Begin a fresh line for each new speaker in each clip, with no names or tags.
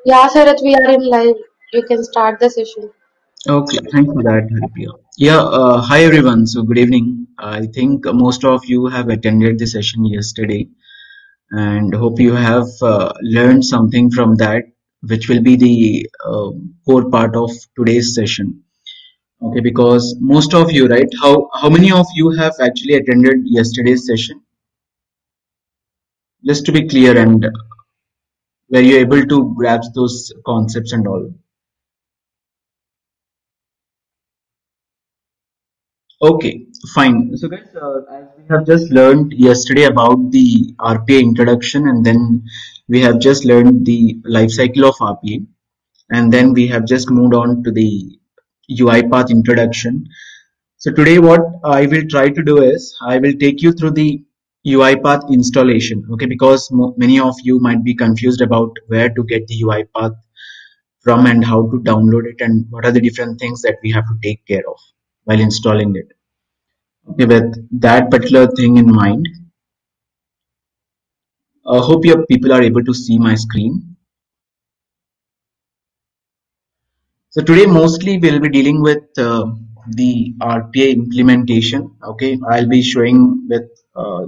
Yeah, Sharath, we are in live. You can start the session.
Okay, thanks for that, Haripriya. Yeah, hi everyone. So good evening. I think most of you have attended the session yesterday, and hope you have learned something from that, which will be the core part of today's session. Okay, because most of you, right? How many of you have actually attended yesterday's session? Just to be clear, and were you able to grasp those concepts and all? Okay, fine. So guys, as we have just learned yesterday about the RPA introduction, and then we have just learned the life cycle of RPA, and then we have just moved on to the UiPath introduction. So today what I will try to do is I will take you through the UiPath installation, okay, because many of you might be confused about where to get the UiPath from and how to download it and what are the different things that we have to take care of while installing it. Okay, with that particular thing in mind, I hope your people are able to see my screen. So today mostly we'll be dealing with the RPA implementation. Okay, I'll be showing with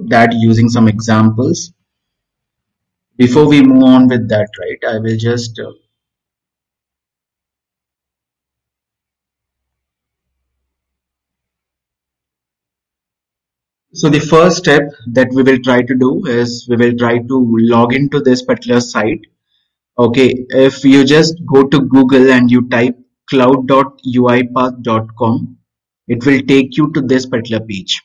that using some examples. Before we move on with that, right, I will just so the first step that we will try to do is we will try to log into this particular site. Okay, if you just go to Google and you type cloud.uipath.com, it will take you to this particular page.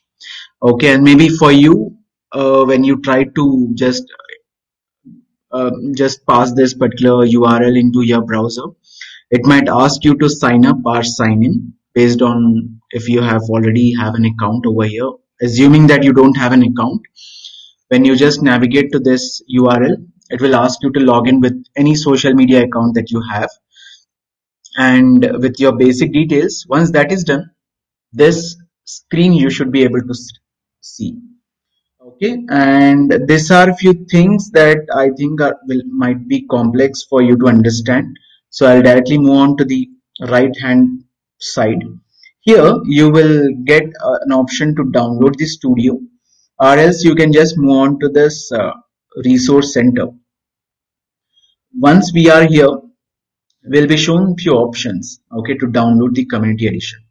Okay, and maybe for you, when you try to just pass this particular URL into your browser, it might ask you to sign up or sign in based on if you have already have an account over here. Assuming that you don't have an account, when you just navigate to this URL, it will ask you to log in with any social media account that you have and with your basic details. Once that is done, this screen you should be able to see. Okay, and these are a few things that I think might be complex for you to understand. So I'll directly move on to the right hand side. Here you will get an option to download the studio, or else you can just move on to this resource center. Once we are here, we'll be shown few options, okay, to download the community edition.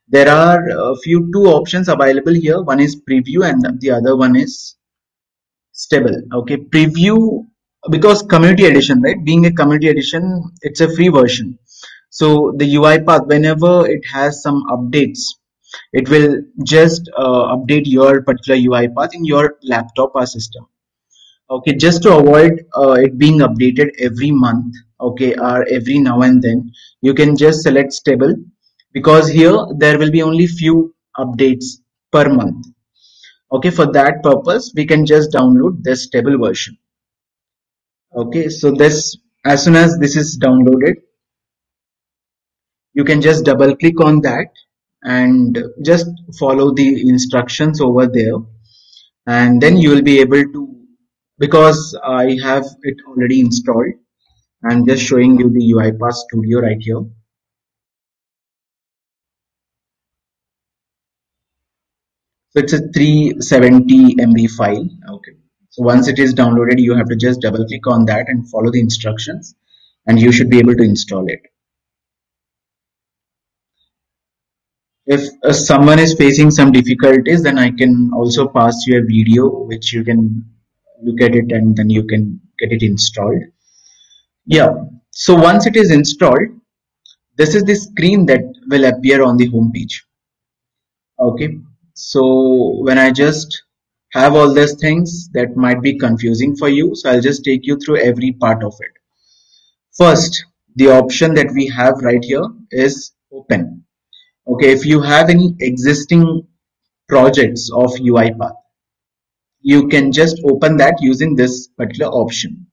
There are a few two options available here. One is preview and the other one is stable. Okay, preview, because community edition, right, being a community edition, it's a free version. So the UiPath, whenever it has some updates, it will just update your particular UiPath in your laptop or system. Okay, just to avoid it being updated every month, okay, or every now and then, you can just select stable, because here there will be only few updates per month. Okay, for that purpose we can just download this stable version. Okay, so this, as soon as this is downloaded, you can just double click on that and just follow the instructions over there, and then you will be able to, because I have it already installed, I'm just showing you the UiPath Studio right here. So it's a 370 MB file. Okay. So once it is downloaded, you have to just double click on that and follow the instructions, and you should be able to install it. If someone is facing some difficulties, then I can also pass you a video which you can look at it and then you can get it installed. Yeah. So once it is installed, this is the screen that will appear on the home page. Okay, so when I just have all these things that might be confusing for you, so I'll just take you through every part of it. First, the option that we have right here is open. Okay, if you have any existing projects of UiPath, you can just open that using this particular option.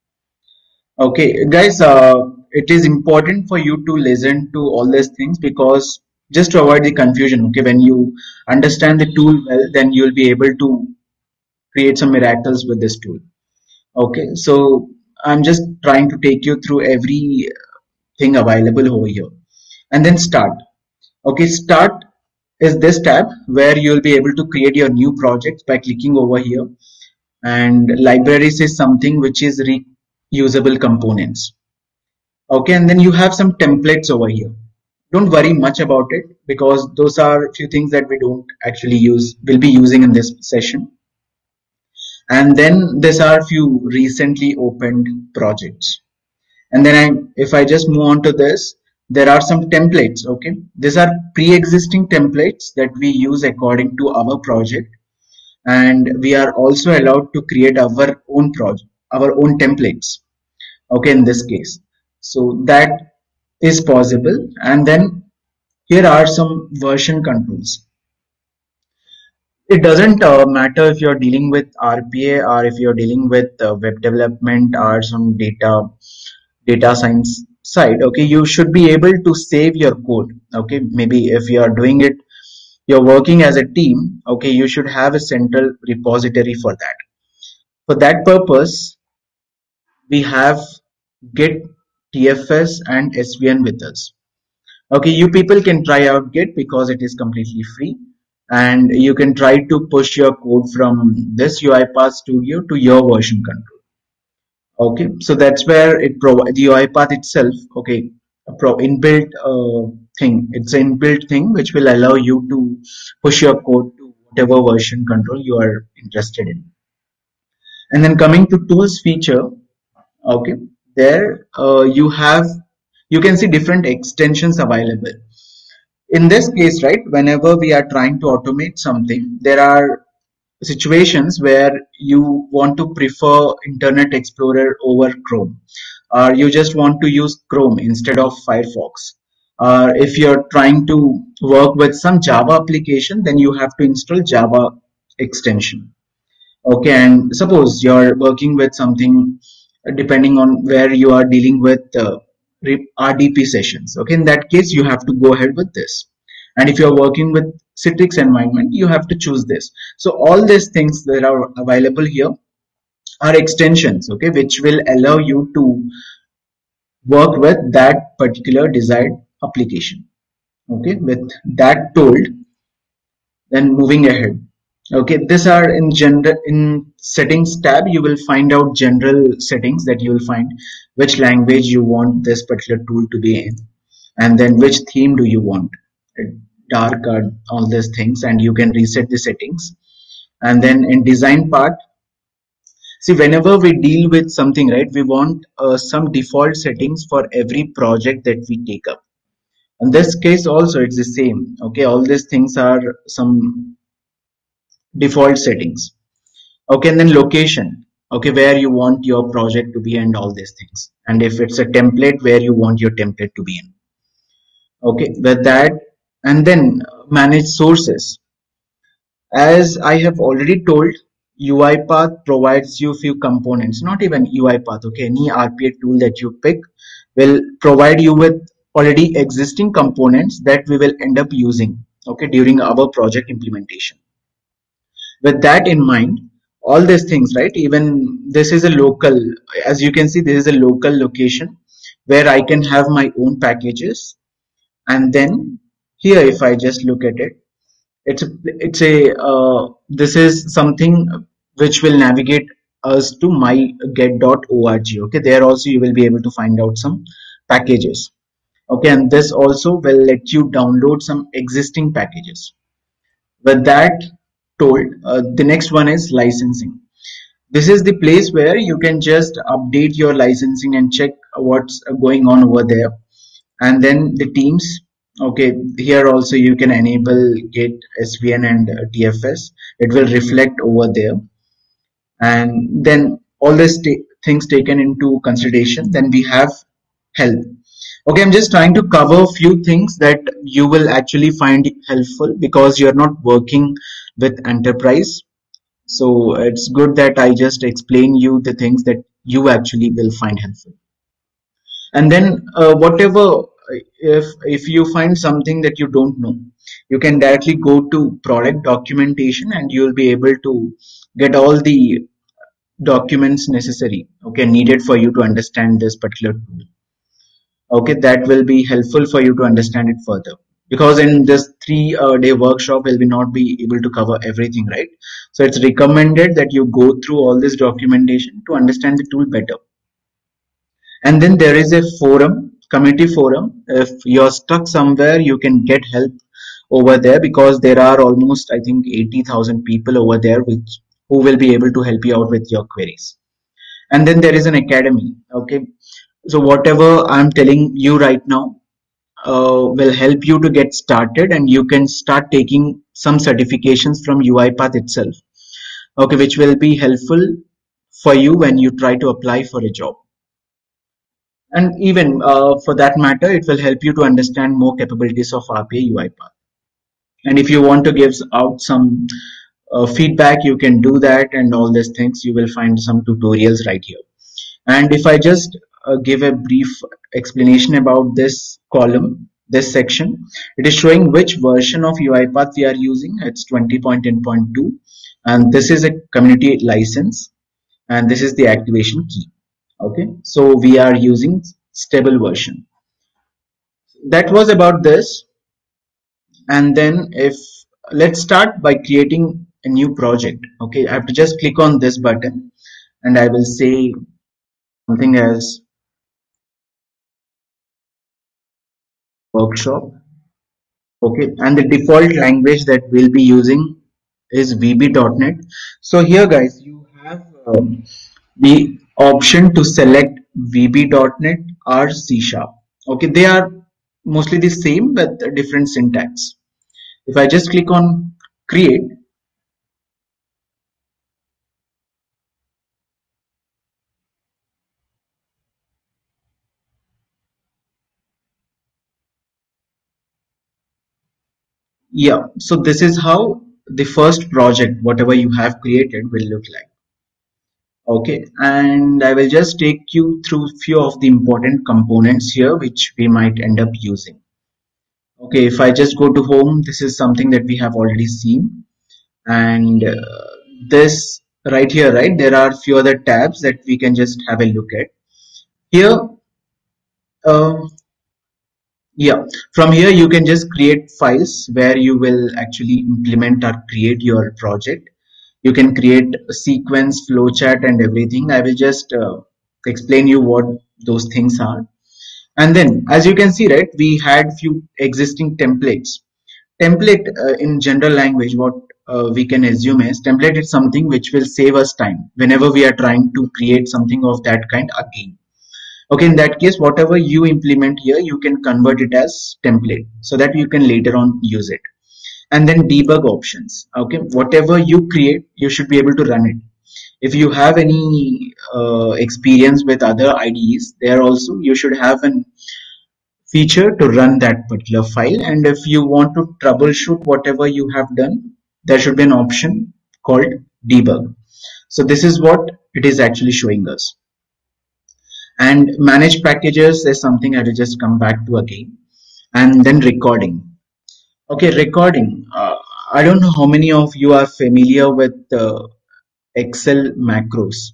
Okay, guys, it is important for you to listen to all these things, because just to avoid the confusion, okay, when you understand the tool well, then you'll be able to create some miracles with this tool. Okay, so I'm just trying to take you through everything available over here. And then start. Okay, start is this tab where you'll be able to create your new projects by clicking over here. And libraries is something which is reusable components. Okay, and then you have some templates over here. Don't worry much about it because those are a few things that we don't actually use, we'll be using in this session. And then these are few recently opened projects. And then if I just move on to this, there are some templates. Okay, these are pre-existing templates that we use according to our project, and we are also allowed to create our own project, our own templates. Okay, in this case, so that is possible. And then here are some version controls. It doesn't matter if you're dealing with RPA or if you're dealing with web development or some data science side. Okay, you should be able to save your code. Okay, maybe if you are doing it, you're working as a team. Okay, you should have a central repository for that. For that purpose, we have Git, TFS, and SVN with us. Okay, you people can try out Git because it is completely free, and you can try to push your code from this UiPath Studio to your version control. Okay, so that's where it provides the UiPath itself. Okay, a inbuilt thing. It's an inbuilt thing which will allow you to push your code to whatever version control you are interested in. And then coming to tools feature, okay, there you can see different extensions available. In this case, right, whenever we are trying to automate something, there are situations where you want to prefer Internet Explorer over Chrome, or you just want to use Chrome instead of Firefox. Or if you're trying to work with some Java application, then you have to install Java extension. Okay, and suppose you're working with something depending on where you are dealing with RDP sessions. Okay, in that case, you have to go ahead with this. And if you're working with Citrix environment, you have to choose this. So all these things that are available here are extensions, okay, which will allow you to work with that particular desired application. Okay, with that told, then moving ahead. Okay, these are in general, in settings tab you will find out general settings that you will find which language you want this particular tool to be in, and then which theme do you want, dark or all these things, and you can reset the settings. And then in design part, see, whenever we deal with something, right, we want some default settings for every project that we take up. In this case also it's the same. Okay, all these things are some default settings. Okay, and then location. Okay, where you want your project to be and all these things. And if it's a template, where you want your template to be in. Okay, with that, and then manage sources. As I have already told, UiPath provides you few components, not even UiPath, okay, any RPA tool that you pick will provide you with already existing components that we will end up using, okay, during our project implementation. With that in mind, all these things, right, even this is a local, as you can see, this is a local location where I can have my own packages. And then here, if I just look at it, this is something which will navigate us to my get.org. Okay, there also you will be able to find out some packages. Okay, and this also will let you download some existing packages. With that told, the next one is licensing. This is the place where you can just update your licensing and check what's going on over there. And then the teams, okay, here also you can enable Git, SVN, and TFS. It will reflect over there. And then all these things taken into consideration, then we have help. Okay, I'm just trying to cover a few things that you will actually find helpful because you're not working with enterprise. So it's good that I just explain you the things that you actually will find helpful. And then whatever, if you find something that you don't know, you can directly go to product documentation and you'll be able to get all the documents necessary, okay, needed for you to understand this particular tool. Okay, that will be helpful for you to understand it further, because in this 3 day workshop we'll be not be able to cover everything, right? So it's recommended that you go through all this documentation to understand the tool better. And then there is a forum, community forum. If you're stuck somewhere, you can get help over there, because there are almost, I think, 80,000 people over there which who will be able to help you out with your queries. And then there is an academy. Okay, so whatever I'm telling you right now will help you to get started, and you can start taking some certifications from UiPath itself, okay, which will be helpful for you when you try to apply for a job. And even for that matter, it will help you to understand more capabilities of RPA UiPath. And if you want to give out some feedback, you can do that, and all these things you will find some tutorials right here. And if I just give a brief explanation about this column, this section, it is showing which version of UiPath we are using. It's 20.10.2, and this is a community license, and this is the activation key. Okay, so we are using stable version. That was about this. And then if let's start by creating a new project. Okay, I have to just click on this button, and I will say something as workshop. Okay, and the default language that we'll be using is VB.NET. So here, guys, you have the option to select VB.NET or C#. Okay, they are mostly the same but different syntax. If I just click on create, yeah, so this is how the first project, whatever you have created, will look like. Okay, and I will just take you through few of the important components here which we might end up using. Okay, if I just go to home, this is something that we have already seen, and this right here, right, there are few other tabs that we can just have a look at here. uh, yeah, from here you can just create files where you will actually implement or create your project. You can create a sequence, flowchart, and everything. I will just explain you what those things are. And then, as you can see, right, we had few existing templates. Template in general language, what we can assume is template is something which will save us time whenever we are trying to create something of that kind again. Okay, in that case, whatever you implement here, you can convert it as template so that you can later on use it. And then debug options. Okay, whatever you create, you should be able to run it. If you have any experience with other IDEs, there also you should have an feature to run that particular file. And if you want to troubleshoot whatever you have done, there should be an option called debug. So this is what it is actually showing us. And manage packages is something I will just come back to again. And then recording. Okay, recording. I don't know how many of you are familiar with Excel macros.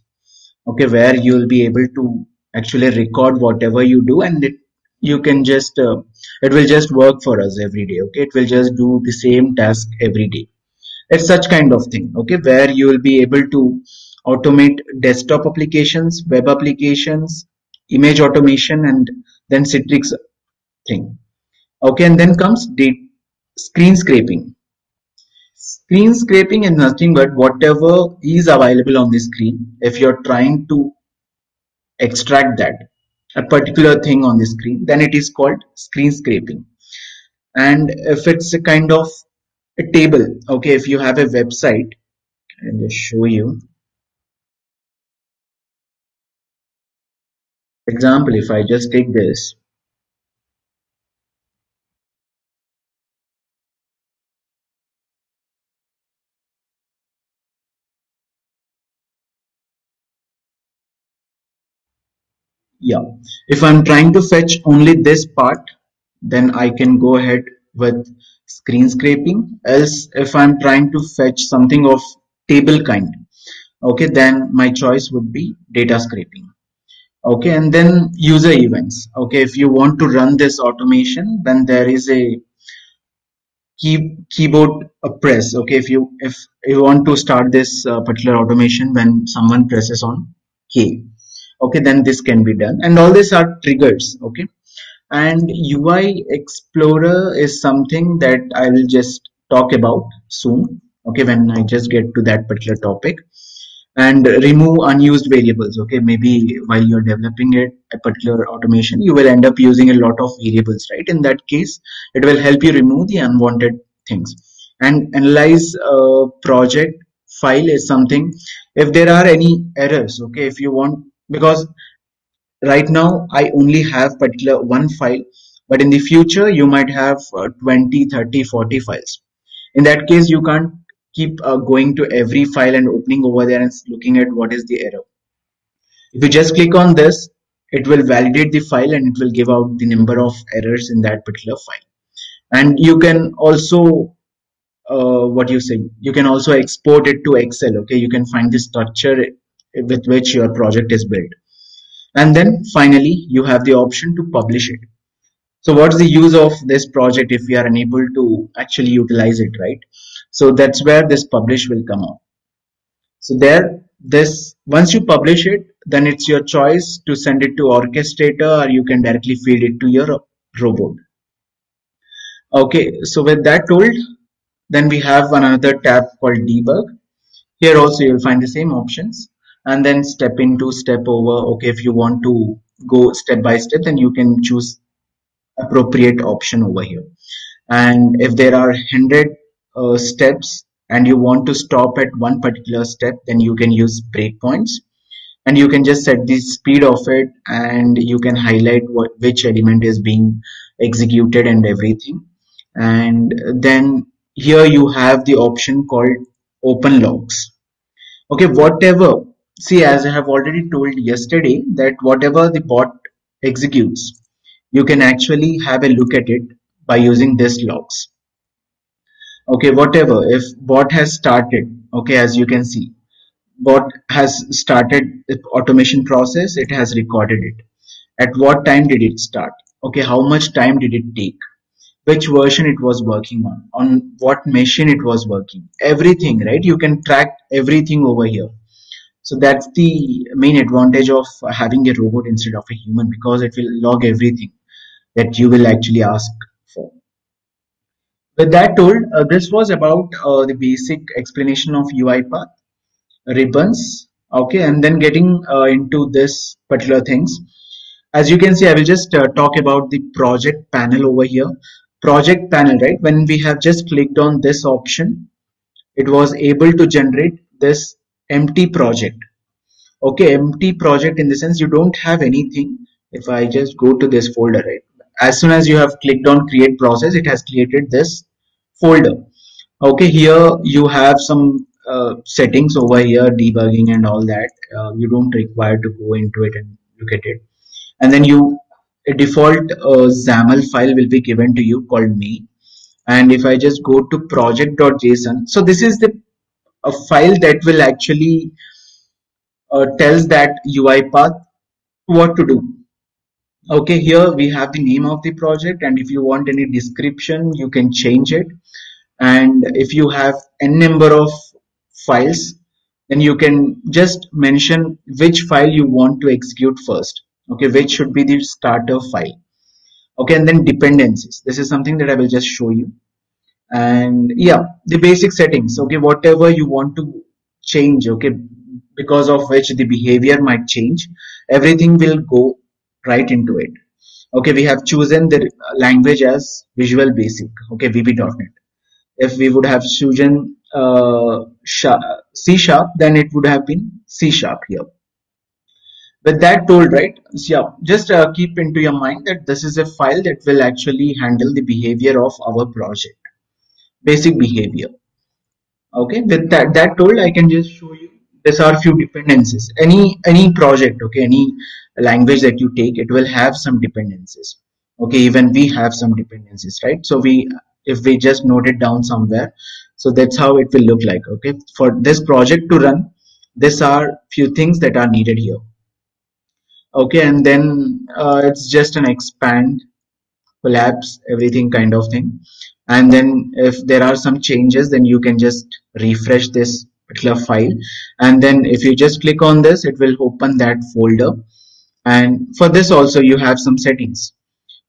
Okay, where you will be able to actually record whatever you do, and you can just it will just work for us every day. Okay, it will just do the same task every day. It's such kind of thing. Okay, where you will be able to automate desktop applications, web applications, image automation, and then Citrix thing. Okay, and then comes the screen scraping. Screen scraping is nothing but whatever is available on the screen. If you're trying to extract that a particular thing on the screen, then it is called screen scraping. And if it's a kind of a table, okay, if you have a website, I'll just show you. For example, if I just take this, yeah, if I'm trying to fetch only this part, then I can go ahead with screen scraping. Else, if I'm trying to fetch something of table kind, okay, then my choice would be data scraping. Okay, and then user events. Okay, if you want to run this automation, then there is a keyboard press. Okay, if you want to start this particular automation when someone presses on K, okay, then this can be done, and all these are triggers. Okay, and UI Explorer is something that I will just talk about soon. Okay, when I just get to that particular topic. And remove unused variables. Okay, maybe while you're developing it a particular automation, you will end up using a lot of variables, right? In that case, it will help you remove the unwanted things. And analyze project file is something, if there are any errors, okay, if you want, because right now I only have particular one file, but in the future you might have 20, 30, 40 files. In that case, you can't keep going to every file and opening over there and looking at what is the error. If you just click on this, it will validate the file and it will give out the number of errors in that particular file. And you can also what you say, you can also export it to Excel. Okay, you can find the structure with which your project is built. And then finally you have the option to publish it. So what's the use of this project if we are unable to actually utilize it, right? So that's where this publish will come out. So there, this, once you publish it, then it's your choice to send it to orchestrator, or you can directly feed it to your robot. Okay, so with that told, then we have another tab called debug. Here also you'll find the same options, and then step into step over. Okay, if you want to go step by step, then you can choose appropriate option over here. And if there are 100 steps and you want to stop at one particular step, then you can use breakpoints, and you can just set the speed of it, and you can highlight which element is being executed and everything. And then here you have the option called open logs. Okay, whatever, see, as I have already told yesterday, that whatever the bot executes, you can actually have a look at it by using this logs. Okay, whatever, if bot has started, okay, as you can see, bot has started the automation process, it has recorded it. At what time did it start? Okay, how much time did it take? Which version it was working on what machine it was working, everything, right? You can track everything over here. So that's the main advantage of having a robot instead of a human, because it will log everything that you will actually ask for. With that told, this was about the basic explanation of UiPath ribbons. Okay, and then getting into this particular things. As you can see, I will just talk about the project panel over here. Project panel, right? When we have just clicked on this option, it was able to generate this empty project. Okay, empty project in the sense you don't have anything. If I just go to this folder, right, as soon as you have clicked on create process, it has created this folder. Okay, here you have some settings over here, debugging and all that. You don't require to go into it and look at it. And then a default XAML file will be given to you called me. And if I just go to project.json, so this is the a file that will actually tells that UiPath what to do. Okay, here we have the name of the project, and if you want any description, you can change it. And if you have n number of files, then you can just mention which file you want to execute first. Okay, which should be the starter file. Okay, and then dependencies. This is something that I will just show you. And yeah, the basic settings. Okay, whatever you want to change, okay, because of which the behavior might change, everything will go right into it. Okay, we have chosen the language as Visual Basic. Okay, VB.NET. If we would have chosen C sharp, then it would have been C sharp here. With that told, right, so yeah, just keep into your mind that this is a file that will actually handle the behavior of our project, basic behavior. Okay, with that told, I can just show you, these are few dependencies. Any project, okay, any language that you take, it will have some dependencies. Okay, even we have some dependencies, right? So if we just note it down somewhere, so that's how it will look like. Okay, for this project to run, These are few things that are needed here. Okay, and then it's just an expand, collapse, everything kind of thing. And then if there are some changes, then you can just refresh this particular file. And then if you just click on this, it will open that folder. And for this also you have some settings.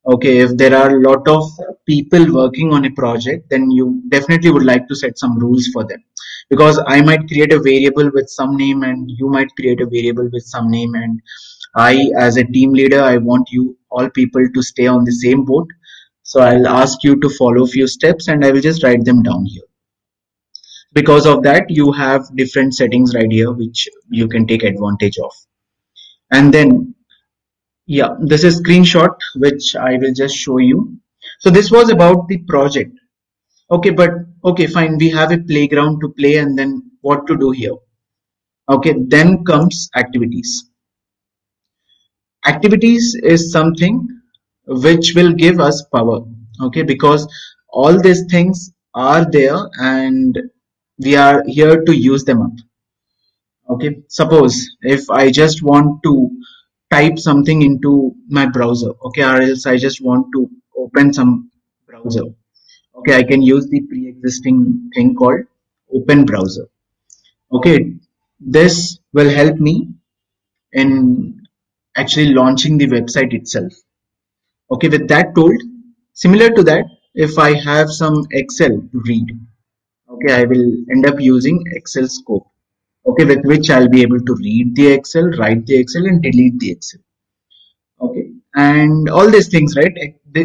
Okay, if there are a lot of people working on a project, then you definitely would like to set some rules for them, because I might create a variable with some name and you might create a variable with some name, and I, as a team leader, I want you all people to stay on the same boat. So I'll ask you to follow a few steps and I will just write them down here. Because of that, you have different settings right here which you can take advantage of. And then yeah, this is screenshot which I will just show you. So this was about the project. Okay, but okay, fine. We have a playground to play, and then what to do here? Okay, then comes activities. Activities is something which will give us power. Okay, because all these things are there and we are here to use them up. Okay, suppose if I just want to type something into my browser, okay, or else I just want to open some browser, okay, I can use the pre-existing thing called open browser. Okay, this will help me in actually launching the website itself. Okay, with that told, similar to that, if I have some Excel to read, okay, I will end up using Excel scope, okay, with which I'll be able to read the Excel, write the Excel, and delete the Excel. Okay, and all these things, right?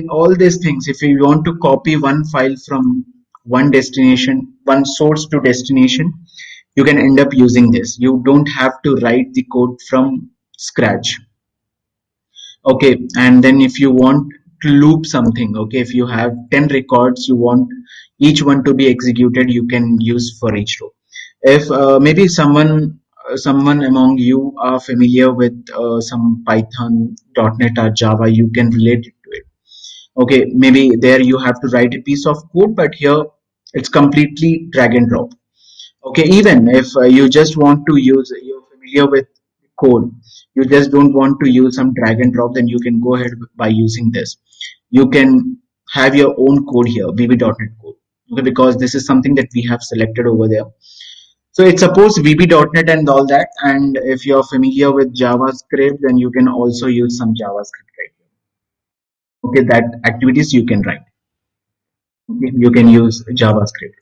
All these things, if you want to copy one file from one destination, one source to destination, you can end up using this. You don't have to write the code from scratch. Okay, and then if you want to loop something, okay, if you have 10 records, you want each one to be executed, you can use for each row. If maybe someone among you are familiar with some Python, .NET or Java, you can relate it to it. Okay, maybe there you have to write a piece of code, but here it's completely drag and drop. Okay, even if you just want to use, you're familiar with code, you just don't want to use some drag and drop, then you can go ahead by using this. You can have your own code here, VB.NET code, okay, because this is something that we have selected over there. So it's suppose VB.NET and all that, and if you're familiar with JavaScript, then you can also use some JavaScript right here. Okay, that activities you can write. Okay, you can use JavaScript.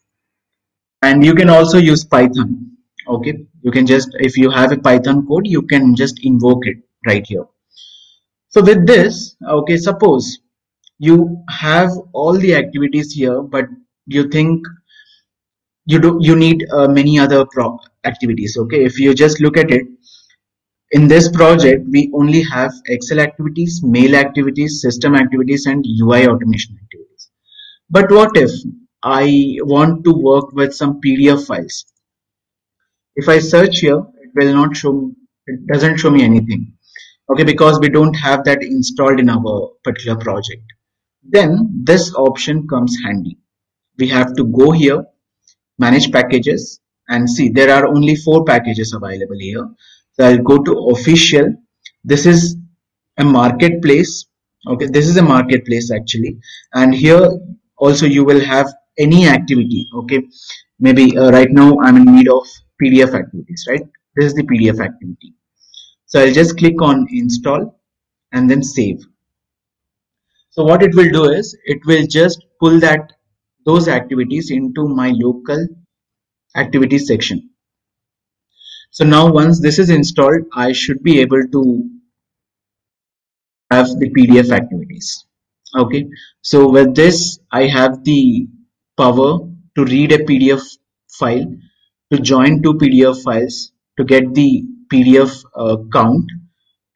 And you can also use Python. Okay, you can just, if you have a Python code, you can just invoke it right here. So with this, okay, suppose you have all the activities here, but you think you need many other activities. Okay, if you just look at it, in this project we only have Excel activities, mail activities, system activities, and UI automation activities. But what if I want to work with some PDF files? If I search here, it will not show me, it doesn't show me anything. Okay, because we don't have that installed in our particular project. Then this option comes handy. We have to go here, manage packages, and see there are only 4 packages available here. So I'll go to official. This is a marketplace. Okay, this is a marketplace actually, and here also you will have any activity. Okay, maybe right now I'm in need of PDF activities, right? This is the PDF activity. So I'll just click on install and then save. So what it will do is it will just pull those activities into my local activities section. So now once this is installed, I should be able to have the PDF activities. Okay, so with this I have the power to read a PDF file, to join 2 PDF files, to get the PDF count,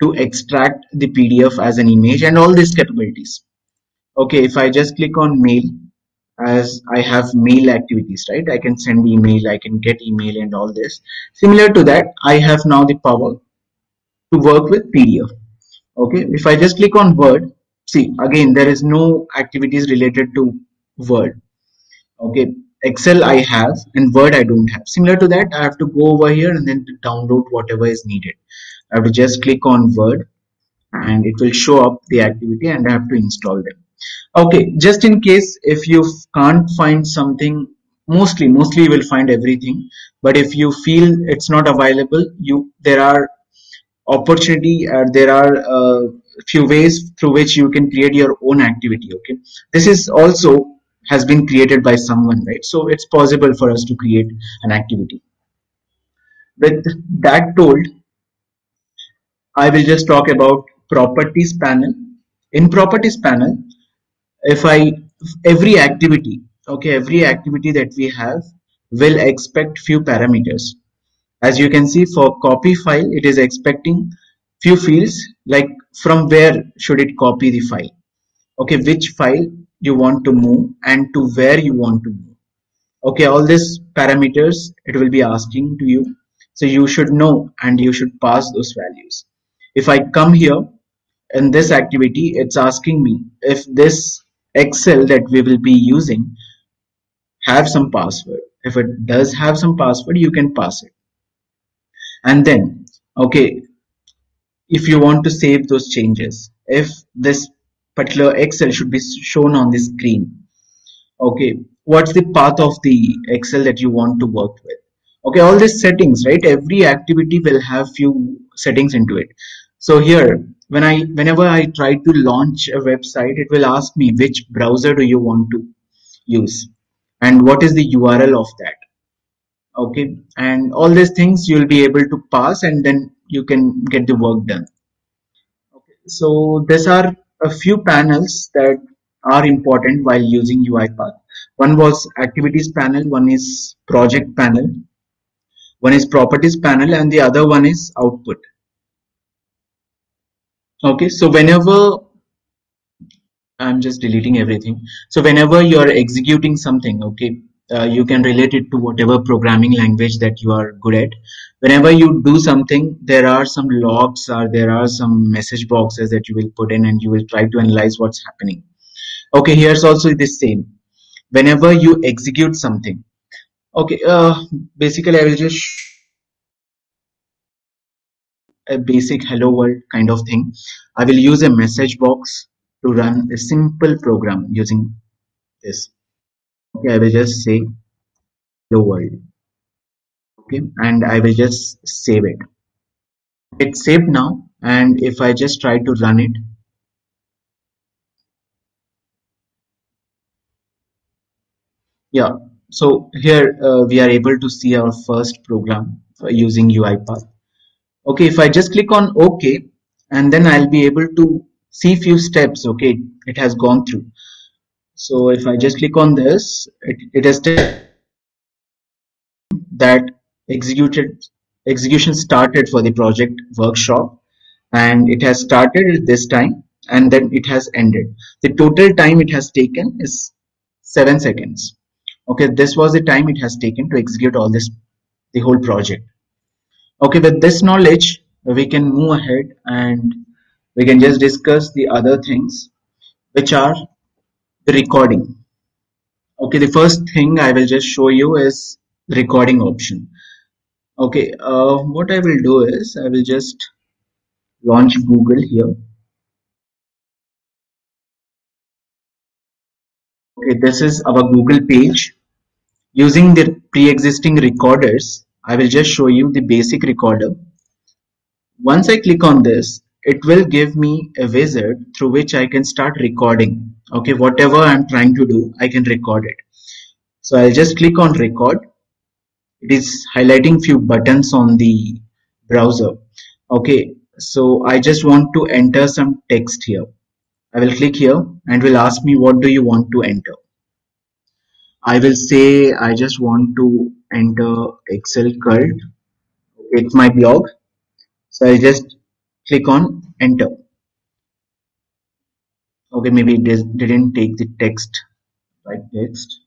to extract the PDF as an image, and all these capabilities. Okay, if I just click on mail, as I have mail activities, right? I can send email, I can get email and all this. Similar to that, I have now the power to work with PDF. Okay, if I just click on Word, see again there is no activities related to Word. Okay, Excel I have and Word I don't have. Similar to that, I have to go over here and then download whatever is needed. I have to just click on Word and it will show up the activity and I have to install them. Okay, just in case if you can't find something, mostly you will find everything. But if you feel it's not available, there are there are few ways through which you can create your own activity. Okay, this is also has been created by someone, right? So it's possible for us to create an activity. With that told, I will just talk about properties panel. In properties panel, if I every activity, okay, every activity that we have will expect few parameters. As you can see, for copy file, it is expecting few fields like from where should it copy the file, okay, which file you want to move and to where you want to move. Okay, all these parameters it will be asking to you, so you should know and you should pass those values. If I come here in this activity, it's asking me if this Excel that we will be using have some password. If it does have some password, you can pass it. And then, okay, if you want to save those changes, if this particular Excel should be shown on the screen, okay, what's the path of the Excel that you want to work with? Okay, all these settings, right? Every activity will have few settings into it. So here, whenever I try to launch a website, it will ask me which browser do you want to use and what is the URL of that. Okay, and all these things you'll be able to pass and then you can get the work done. Okay, so these are a few panels that are important while using UiPath. One was activities panel, one is project panel, one is properties panel, and the other one is output. Okay, so whenever I'm just deleting everything. So whenever you are executing something, okay, you can relate it to whatever programming language that you are good at. Whenever you do something, there are some logs or there are some message boxes that you will put in and you will try to analyze what's happening. Okay, here's also the same. Whenever you execute something, okay, basically I will just a basic hello world kind of thing. I will use a message box to run a simple program using this. Okay, I will just say hello world. Okay, and I will just save it. It's saved now, and if I just try to run it, yeah. So here we are able to see our first program using UiPath. Okay, if I just click on OK, and then I'll be able to see few steps. Okay, it has gone through. So if I just click on this, it has that execution started for the project workshop, and it has started at this time and then it has ended. The total time it has taken is 7 seconds. Okay, this was the time it has taken to execute all this, the whole project. Okay, with this knowledge we can move ahead and we can just discuss the other things, which are the recording. Okay, the first thing I will just show you is the recording option. Okay, what I will do is I will just launch Google here. Okay, this is our Google page. Using the pre-existing recorders, I will just show you the basic recorder. Once I click on this, it will give me a wizard through which I can start recording. Okay, whatever I'm trying to do, I can record it. So I'll just click on record. It is highlighting few buttons on the browser. Okay, so I just want to enter some text here. I will click here and will ask me what do you want to enter. I will say I just want to enter Excel cult. It's my blog. So I'll just click on enter. Okay, maybe it didn't take the text, right text.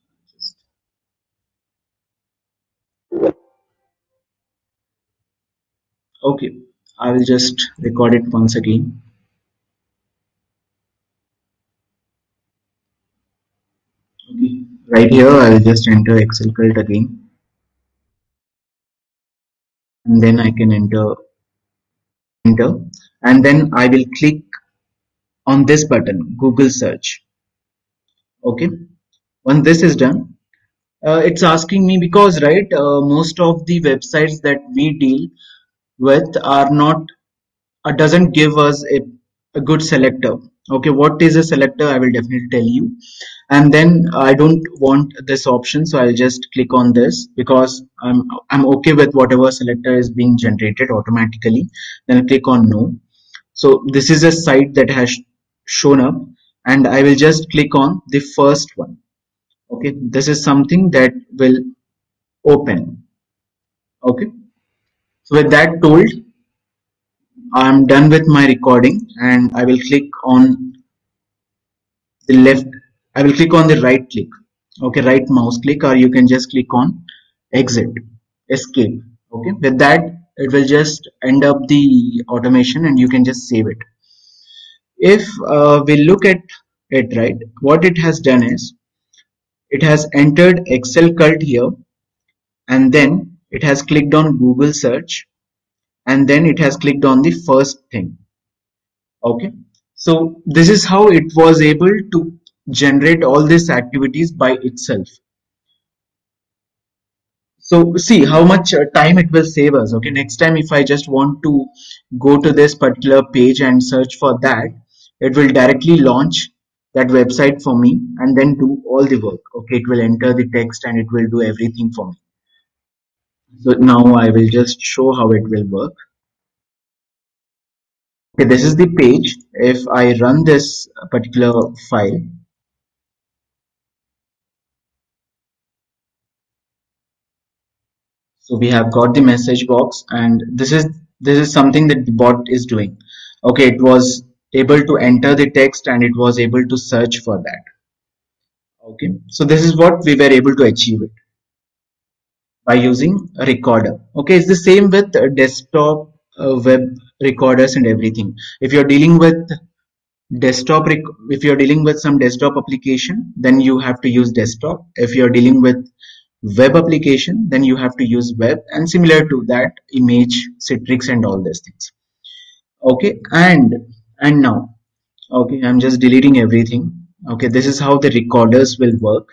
Okay, I will just record it once again. Okay, right. right here I'll just enter Excel cult again, and then I can enter, and then I will click on this button, Google search. Okay, once this is done, it's asking me, because right, most of the websites that we deal with are not, doesn't give us a good selector. Okay, what is a selector? I will definitely tell you. And then I don't want this option, so I'll just click on this because I'm okay with whatever selector is being generated automatically. Then I'll click on no. So this is a site that has shown up, and I will just click on the first one. Okay, this is something that will open. Okay, so with that told, I'm done with my recording, and I will click on the left, I will click on the right click. Okay, right mouse click, or you can just click on exit, escape. Okay, with that it will just end up the automation and you can just save it. If we look at it, right, what it has done is it has entered Excel cult here, and then it has clicked on Google search, and then it has clicked on the first thing. Okay, so this is how it was able to generate all these activities by itself. So see how much time it will save us. Okay, next time if I just want to go to this particular page and search for that, it will directly launch that website for me and then do all the work. Okay, it will enter the text and it will do everything for me. So now I will just show how it will work. Okay, this is the page. If I run this particular file, so we have got the message box, and this is something that the bot is doing. Okay, it was able to enter the text and it was able to search for that. Okay, so this is what we were able to achieve it by using a recorder. Okay, it's the same with desktop web recorders and everything. If you're dealing with if you're dealing with some desktop application, then you have to use desktop. If you're dealing with web application, then you have to use web, and similar to that, image, Citrix, and all these things. Okay, and now, okay, I'm just deleting everything. Okay, this is how the recorders will work.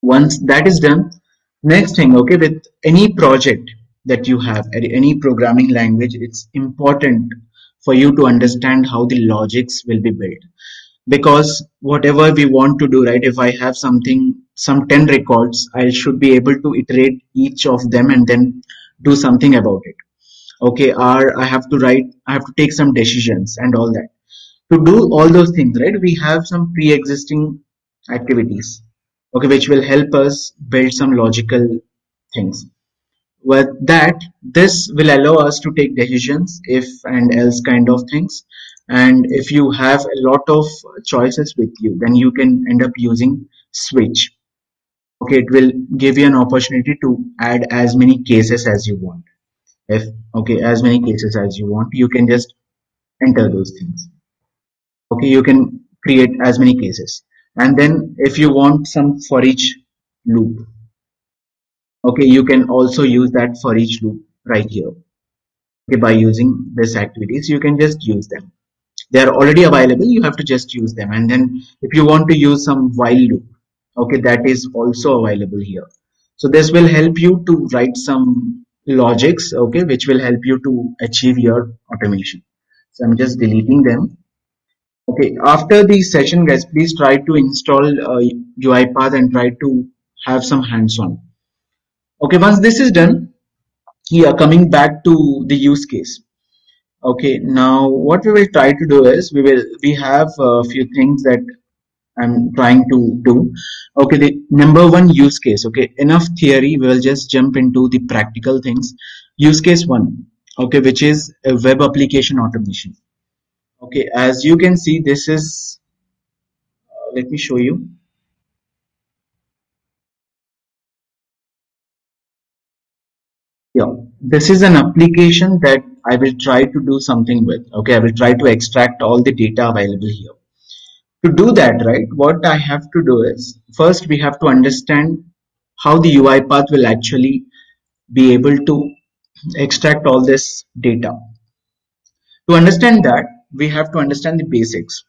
Once that is done, next thing, okay, with any project that you have, any programming language, it's important for you to understand how the logics will be built, because whatever we want to do, right, if I have something, some 10 records, I should be able to iterate each of them and then do something about it. Okay, or I have to take some decisions and all that. To do all those things, right, we have some pre-existing activities, okay, which will help us build some logical things. With that, this will allow us to take decisions, if and else kind of things. And if you have a lot of choices with you, then you can end up using switch. Okay, it will give you an opportunity to add as many cases as you want. If okay, as many cases as you want, you can just enter those things. Okay, you can create as many cases, and then if you want some for each loop, okay, you can also use that for each loop right here. Okay, by using this activities, you can just use them. They are already available, you have to just use them. And then if you want to use some while loop, okay, that is also available here. So this will help you to write some logics, okay, which will help you to achieve your automation. So I'm just deleting them. Okay, after the session, guys, please try to install UiPath and try to have some hands-on. Okay, once this is done, yeah, coming back to the use case. Okay, now what we will try to do is we have a few things that I'm trying to do. Okay, the number one use case. Okay, enough theory. We will just jump into the practical things. Use case one. Okay, which is a web application automation. Okay, as you can see, this is. Let me show you. Yeah, this is an application that I will try to do something with. Okay, I will try to extract all the data available here. To do that, right, what I have to do is first we have to understand how the UiPath will actually be able to extract all this data. To understand that, we have to understand the basics.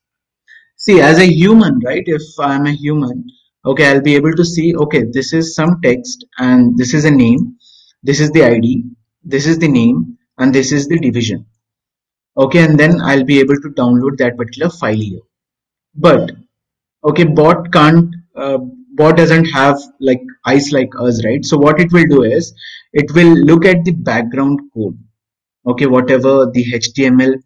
See, as a human, right, if I'm a human, okay, I'll be able to see, okay, this is some text and this is a name, this is the ID, this is the name, and this is the division. Okay, and then I'll be able to download that particular file here. But okay, bot doesn't have like eyes like us, right? So what it will do is it will look at the background code. Okay, whatever the HTML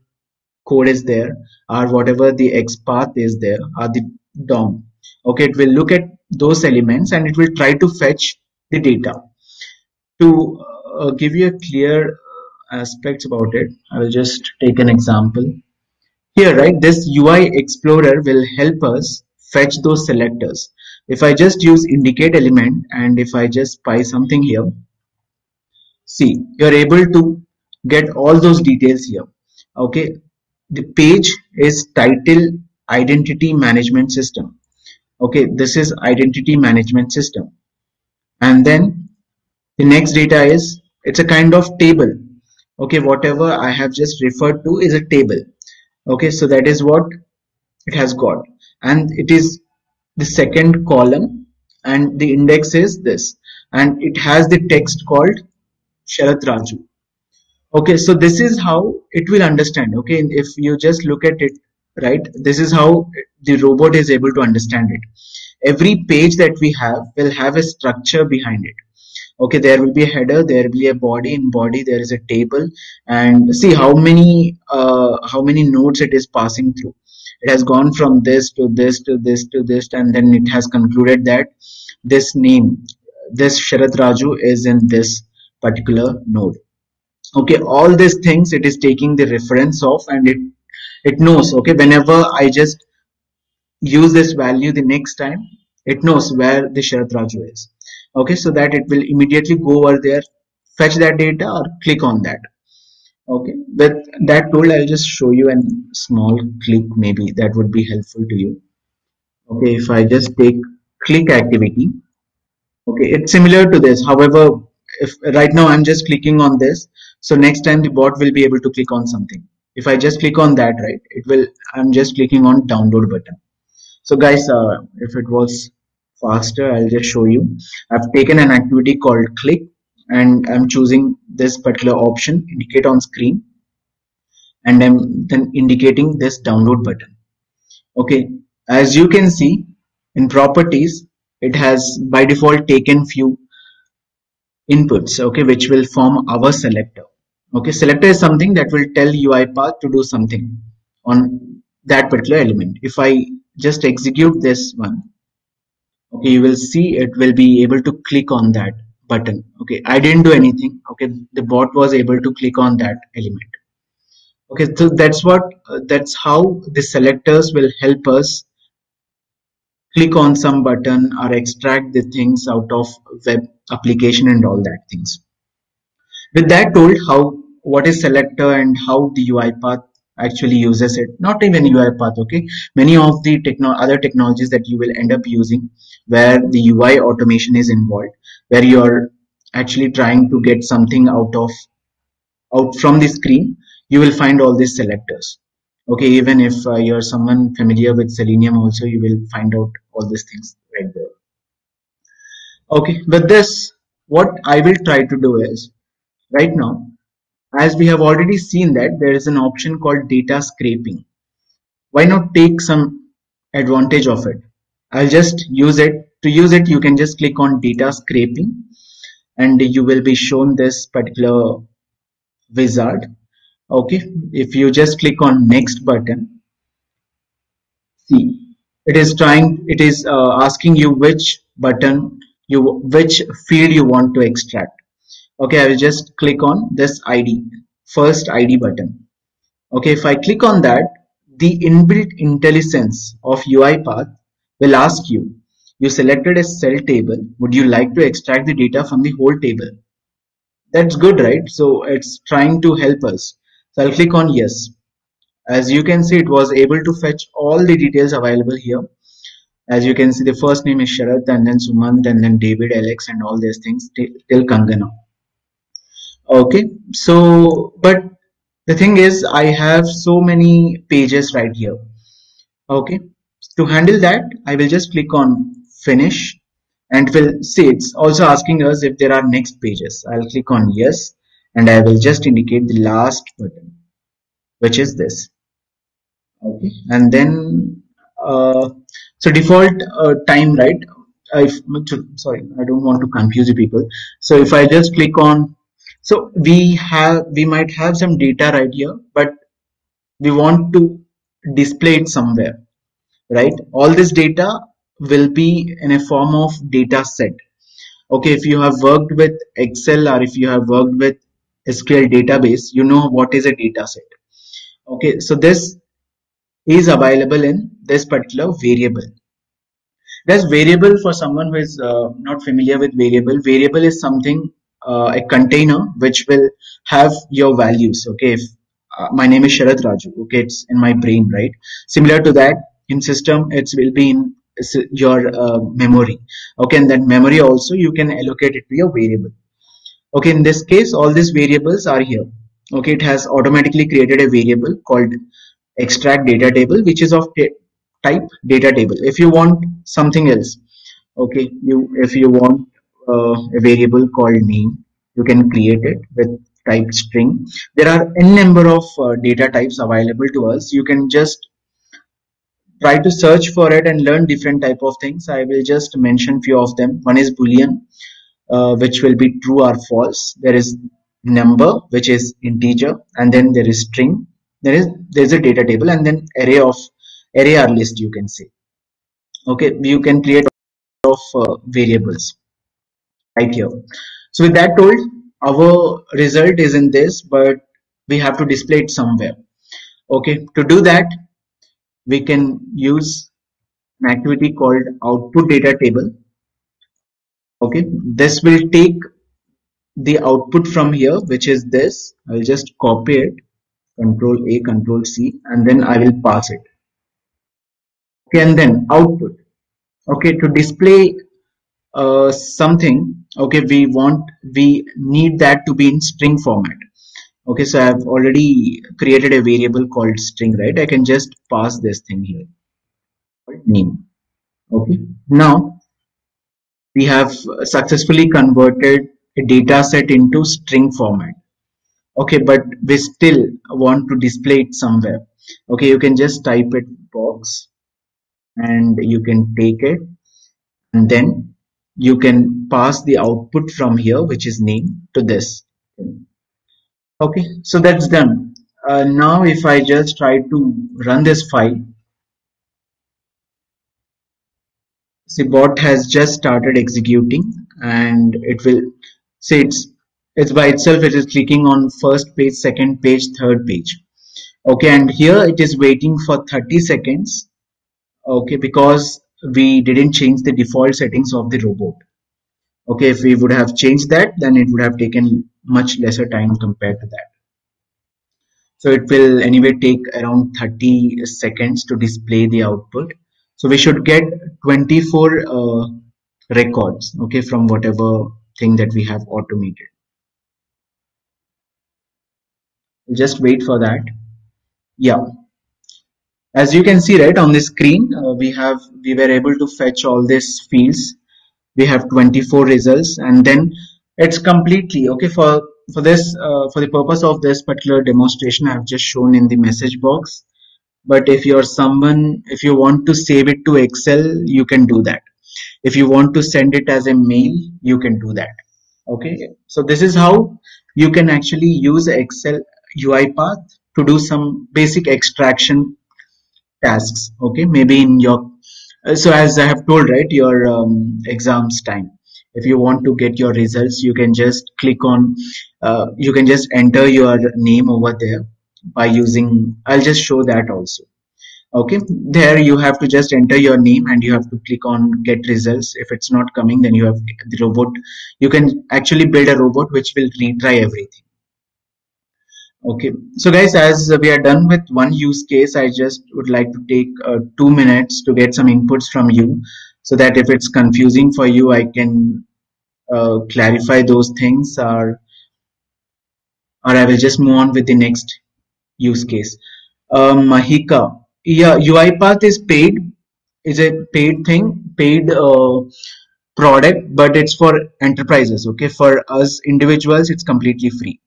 code is there, or whatever the XPath is there, or the DOM. Okay, it will look at those elements and it will try to fetch the data. To give you a clear aspects about it, I will just take an example. Here, right, this UI Explorer will help us fetch those selectors. If I just use indicate element and if I just spy something here, see, you're able to get all those details here. Okay, the page is title identity management system. Okay, this is identity management system. And then the next data is, it's a kind of table. Okay, whatever I have just referred to is a table. Okay, so that is what it has got, and it is the second column and the index is this, and it has the text called SHARATH RAJU. Okay, so this is how it will understand. Okay, if you just look at it, right, this is how the robot is able to understand it. Every page that we have will have a structure behind it. Okay, there will be a header, there will be a body. In body there is a table, and see how many nodes it is passing through. It has gone from this to this to this to this, and then it has concluded that this name, this Sharath Raju, is in this particular node. Okay, all these things it is taking the reference of, and it knows, okay, whenever I just use this value the next time, it knows where the Sharath Raju is. Okay, so that it will immediately go over there, fetch that data or click on that. Okay, with that tool I'll just show you a small click, maybe that would be helpful to you. Okay, if I just take click activity, okay, it's similar to this. However, if right now I'm just clicking on this, so next time the bot will be able to click on something. If I just click on that, right, it will, I'm just clicking on download button. So guys, if it was faster, I'll just show you. I've taken an activity called click and I'm choosing this particular option, indicate on screen, and I'm then indicating this download button. Okay, as you can see in properties, it has by default taken few inputs, okay, which will form our selector. Okay, selector is something that will tell UiPath to do something on that particular element. If I just execute this one, okay, you will see it will be able to click on that button. Okay, I didn't do anything. Okay, the bot was able to click on that element. Okay, so that's what that's how the selectors will help us click on some button or extract the things out of web application and all that things. With that told, how what is selector and how the UiPath actually uses it. Not even UiPath, okay. Many of the other technologies that you will end up using, where the UI automation is involved, where you are actually trying to get something out from the screen, you will find all these selectors. Okay, even if you're someone familiar with Selenium, also you will find out all these things right there. Okay, with this, what I will try to do is right now, as we have already seen that there is an option called data scraping. Why not take some advantage of it? I'll just use it. To use it, you can just click on data scraping and you will be shown this particular wizard. Okay, if you just click on next button, see, it is asking you which which field you want to extract. Okay, I will just click on this ID, first ID button. Okay, if I click on that, the inbuilt intelligence of UiPath will ask you, you selected a cell table, would you like to extract the data from the whole table? That's good, right? So it's trying to help us. So I'll click on yes. As you can see, it was able to fetch all the details available here. As you can see, the first name is Sharath, and then Sumant, and then David, Alex, and all these things till Kangana. Okay, so but the thing is, I have so many pages right here. Okay, to handle that, I will just click on finish, and will see it's also asking us if there are next pages. I'll click on yes, and I will just indicate the last button, which is this. Okay, and then so default time, right? If sorry, I don't want to confuse the people. So if I just click on, so we might have some data right here, but we want to display it somewhere, right? All this data will be in a form of data set. Okay, if you have worked with Excel or if you have worked with SQL database, you know what is a data set. Okay, so this is available in this particular variable. There's variable for someone who is not familiar with variable. Variable is something, a container which will have your values. Okay, if my name is Sharath Raju, okay, it's in my brain, right? Similar to that, in system, it will be in your memory. Okay, and that memory also you can allocate it to your variable. Okay, in this case, all these variables are here. Okay, it has automatically created a variable called extract data table, which is of type data table. If you want something else, okay, if you want a variable called name, you can create it with type string. There are n number of data types available to us. You can just try to search for it and learn different type of things. I will just mention few of them. One is boolean, which will be true or false. There is number, which is integer, and then there is string. There's a data table, and then array or list, you can say. Okay, you can create of variables right here. So with that told, our result is in this, but we have to display it somewhere. Okay, to do that, we can use an activity called output data table. Okay, this will take the output from here, which is this. I'll just copy it, control A, control C, and then I will pass it. Okay, and then output. Okay, to display something, okay, we need that to be in string format. Okay, so I've already created a variable called string, right? I can just pass this thing here, name. Okay, now we have successfully converted a data set into string format. Okay, but we still want to display it somewhere. Okay, you can just type it box, and you can take it, and then you can pass the output from here, which is name, to this. Okay, so that's done. Now if I just try to run this file, see, bot has just started executing, and it will say it's by itself, it is clicking on first page, second page, third page. Okay, and here it is waiting for 30 seconds. Okay, because we didn't change the default settings of the robot. Okay, if we would have changed that, then it would have taken much lesser time compared to that. So it will anyway take around 30 seconds to display the output. So we should get 24 records, okay, from whatever thing that we have automated. Just wait for that. Yeah, as you can see right on the screen, we were able to fetch all these fields. We have 24 results, and then it's completely okay for this for the purpose of this particular demonstration. I have just shown in the message box. But if you're someone, if you want to save it to Excel, you can do that. If you want to send it as a mail, you can do that. Okay, so this is how you can actually use Excel UiPath to do some basic extraction tasks. Okay, maybe in your so as I have told, right, your exams time, if you want to get your results, you can just click on you can just enter your name over there by using, I'll just show that also. Okay, there you have to just enter your name, and you have to click on get results. If it's not coming, then you have the robot. You can actually build a robot which will retry everything. Okay, so guys, as we are done with one use case, I just would like to take 2 minutes to get some inputs from you, so that if it's confusing for you, I can clarify those things, or I will just move on with the next use case. Mahika, yeah, UiPath is paid, is a paid thing, paid product, but it's for enterprises. Okay, for us individuals, it's completely free.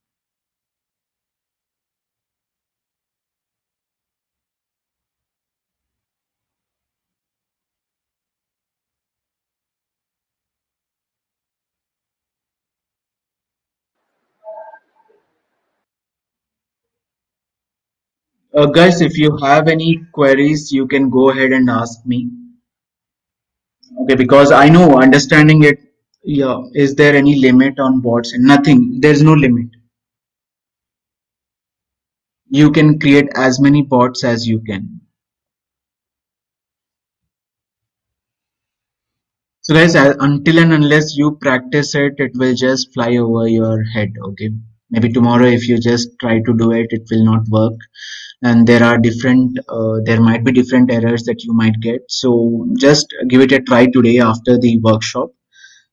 Guys, if you have any queries, you can go ahead and ask me. Okay, because I know understanding it, yeah, is there any limit on bots? Nothing, there's no limit. You can create as many bots as you can. So guys, until and unless you practice it, it will just fly over your head. Okay, maybe tomorrow if you just try to do it, it will not work, and there are different, there might be different errors that you might get. So just give it a try today after the workshop,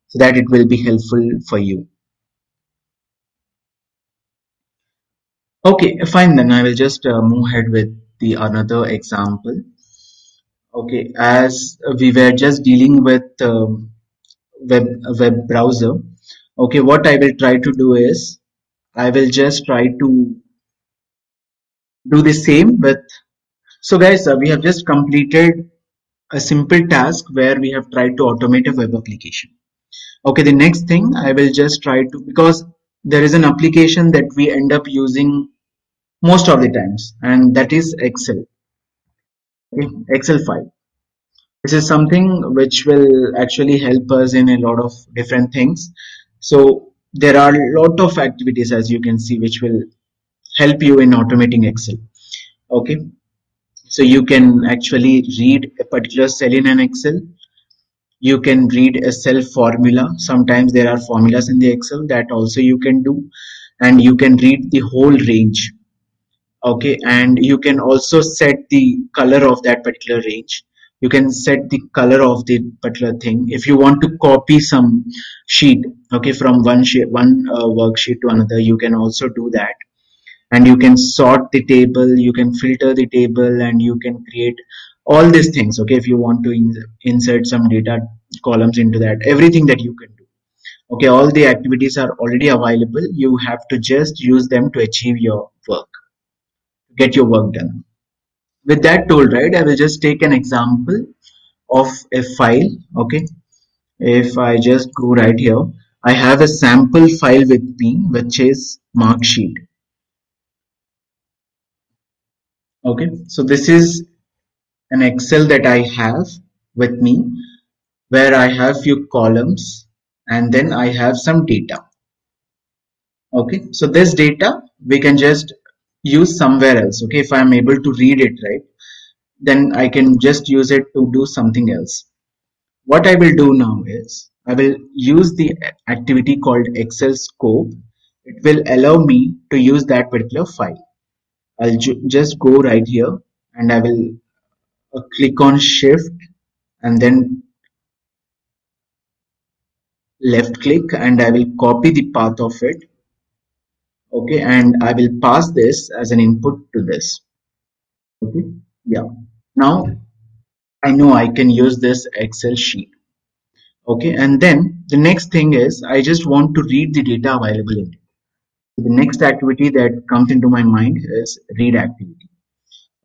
so that it will be helpful for you. Okay, fine then. I will just move ahead with the another example. Okay, as we were just dealing with web browser. Okay, what I will try to do is I will just try to do the same with. So guys, we have just completed a simple task where we have tried to automate a web application. Okay, the next thing I will just try to, because there is an application that we end up using most of the times, and that is Excel. Okay, Excel file. This is something which will actually help us in a lot of different things. So there are a lot of activities, as you can see, which will help you in automating Excel. Okay, so you can actually read a particular cell in an Excel. You can read a cell formula. Sometimes there are formulas in the Excel that also you can do, and you can read the whole range. Okay, and you can also set the color of that particular range. You can set the color of the particular thing. If you want to copy some sheet, okay, from one sheet, one worksheet to another, you can also do that. And you can sort the table, you can filter the table, and you can create all these things. Okay, if you want to insert some data columns into that, everything that you can do. Okay, all the activities are already available. You have to just use them to achieve your work, get your work done. With that told, right, I will just take an example of a file. Okay, if I just go right here, I have a sample file with me, which is mark sheet. Okay, so this is an Excel that I have with me, where I have few columns, and then I have some data. Okay, so this data we can just use somewhere else. Okay, if I'm able to read it right, then I can just use it to do something else. What I will do now is I will use the activity called Excel scope. It will allow me to use that particular file. I'll just go right here, and I will click on shift and then left click, and I will copy the path of it. Okay, and I will pass this as an input to this. Okay, yeah, now I know I can use this Excel sheet. Okay, and then the next thing is I just want to read the data available in it. So the next activity that comes into my mind is read activity.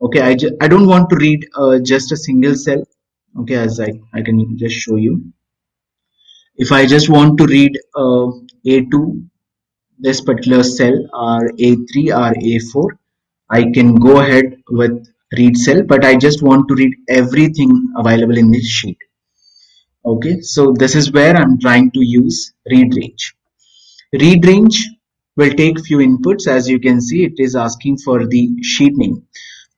Okay, I don't want to read just a single cell. Okay, as I can just show you. If I just want to read A2, this particular cell, or A3 or A4, I can go ahead with read cell, but I just want to read everything available in this sheet. Okay, so this is where I'm trying to use read range. Read range will take few inputs. As you can see, it is asking for the sheet name.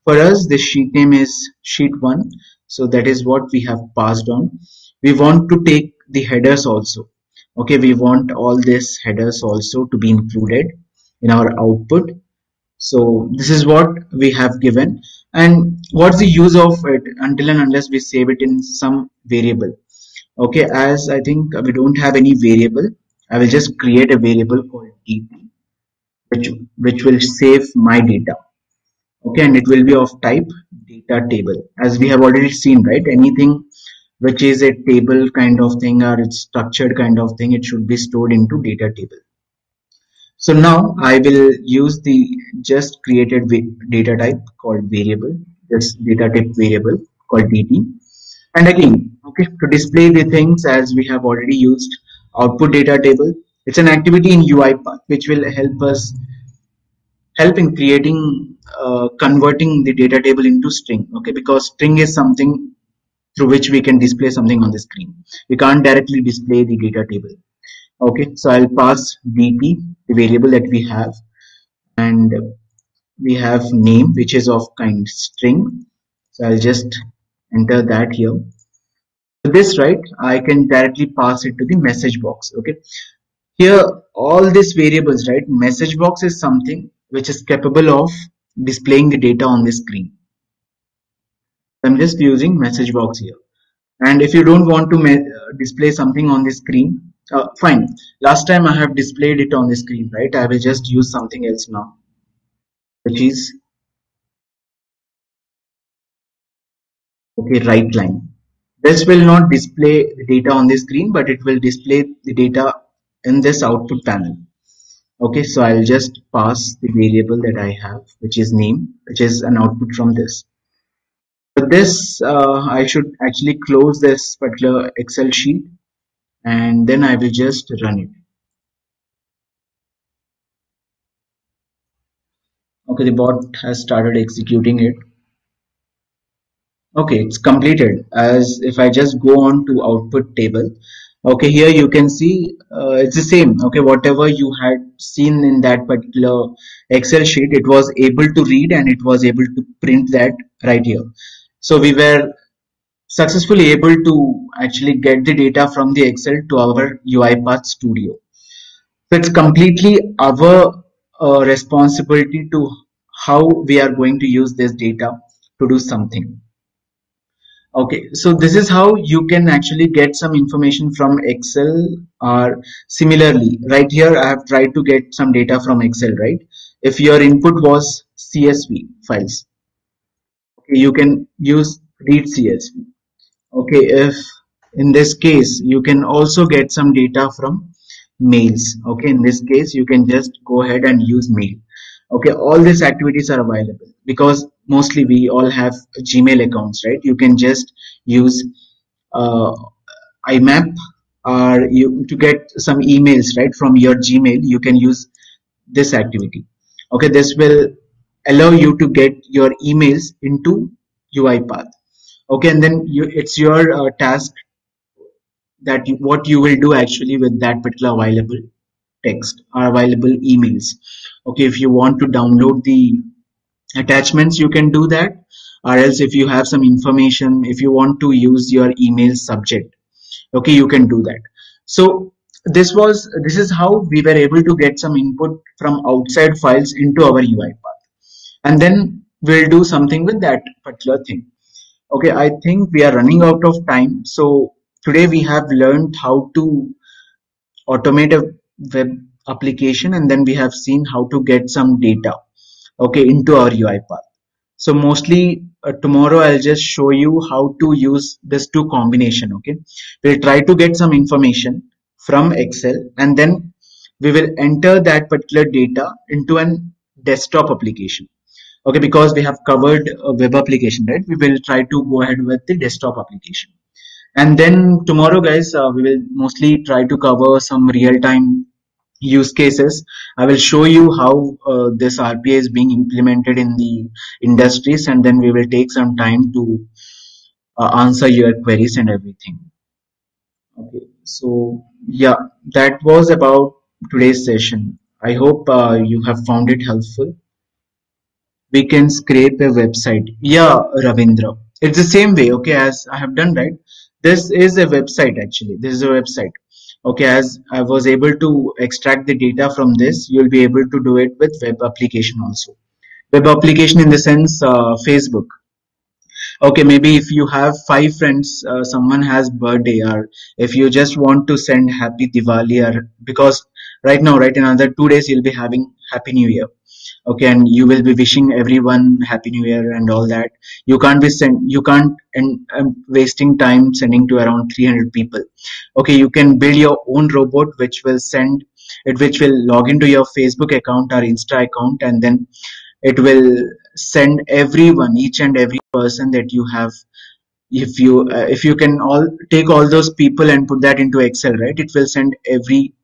For us, the sheet name is sheet 1, so that is what we have passed on. We want to take the headers also. Okay, we want all these headers also to be included in our output. So this is what we have given, and what's the use of it until and unless we save it in some variable. Okay, as I think we don't have any variable, I will just create a variable called DT, which will save my data. Okay, and it will be of type data table, as we have already seen, right? Anything which is a table kind of thing or it's structured kind of thing, it should be stored into data table. So now I will use the just created data type called variable, this data type variable called dt. And again, okay, to display the things as we have already used output data table, it's an activity in UiPath which will help in creating converting the data table into string. Okay, because string is something through which we can display something on the screen. We can't directly display the data table. Okay, so I'll pass dt, the variable that we have, and we have name which is of kind string. So I'll just enter that here. With this, right, I can directly pass it to the message box. Okay, here all these variables, right, message box is something which is capable of displaying the data on the screen. I'm just using message box here. And if you don't want to display something on the screen, fine, last time I have displayed it on the screen, right? I will just use something else now, which is, okay, right line. This will not display the data on the screen, but it will display the data in this output panel. Okay, so I'll just pass the variable that I have, which is name, which is an output from this. With this, I should actually close this particular Excel sheet, and then I will just run it. Okay, the bot has started executing it. Okay, it's completed. As if I just go on to output table, okay, here you can see it's the same. Okay, whatever you had seen in that particular Excel sheet, it was able to read and it was able to print that right here. So we were successfully able to actually get the data from the Excel to our UiPath Studio. So it's completely our responsibility to how we are going to use this data to do something. Okay, so this is how you can actually get some information from Excel, or similarly, right here I have tried to get some data from Excel, right? If your input was CSV files, okay, you can use read CSV. Okay, if in this case you can also get some data from mails. Okay, in this case you can just go ahead and use mail. Okay, all these activities are available because mostly we all have Gmail accounts, right? You can just use uh, IMAP, or you to get some emails right from your Gmail. You can use this activity. Okay, this will allow you to get your emails into UiPath. Okay, and then it's your task that what you will do actually with that particular available text or available emails. Okay, if you want to download the attachments, you can do that, or else if you have some information, if you want to use your email subject, okay, you can do that. So this is how we were able to get some input from outside files into our UiPath, and then we'll do something with that particular thing. Okay, I think we are running out of time. So today we have learned how to automate a web application, and then we have seen how to get some data, okay, into our UiPath. So mostly tomorrow I'll just show you how to use this two combination. Okay, we'll try to get some information from Excel, and then we will enter that particular data into an desktop application. Okay, because we have covered a web application, right? We will try to go ahead with the desktop application. And then tomorrow, guys, we will mostly try to cover some real-time use cases. I will show you how this RPA is being implemented in the industries, and then we will take some time to answer your queries and everything. Okay, so yeah, that was about today's session. I hope you have found it helpful. We can scrape a website. Yeah, Ravindra, it's the same way, okay, as I have done, right? This is a website. Actually, this is a website. Okay, as I was able to extract the data from this, you'll be able to do it with web application also. Web application in the sense Facebook. Okay, maybe if you have 5 friends, someone has birthday, or if you just want to send happy Diwali, or because right now, right, in another 2 days you'll be having Happy New Year. Okay, and you will be wishing everyone Happy New Year and all that. You can't and wasting time sending to around 300 people. Okay, you can build your own robot which will send it, which will log into your Facebook account or Insta account, and then it will send everyone, each and every person that you have. If you can all take all those people and put that into Excel, right, it will send every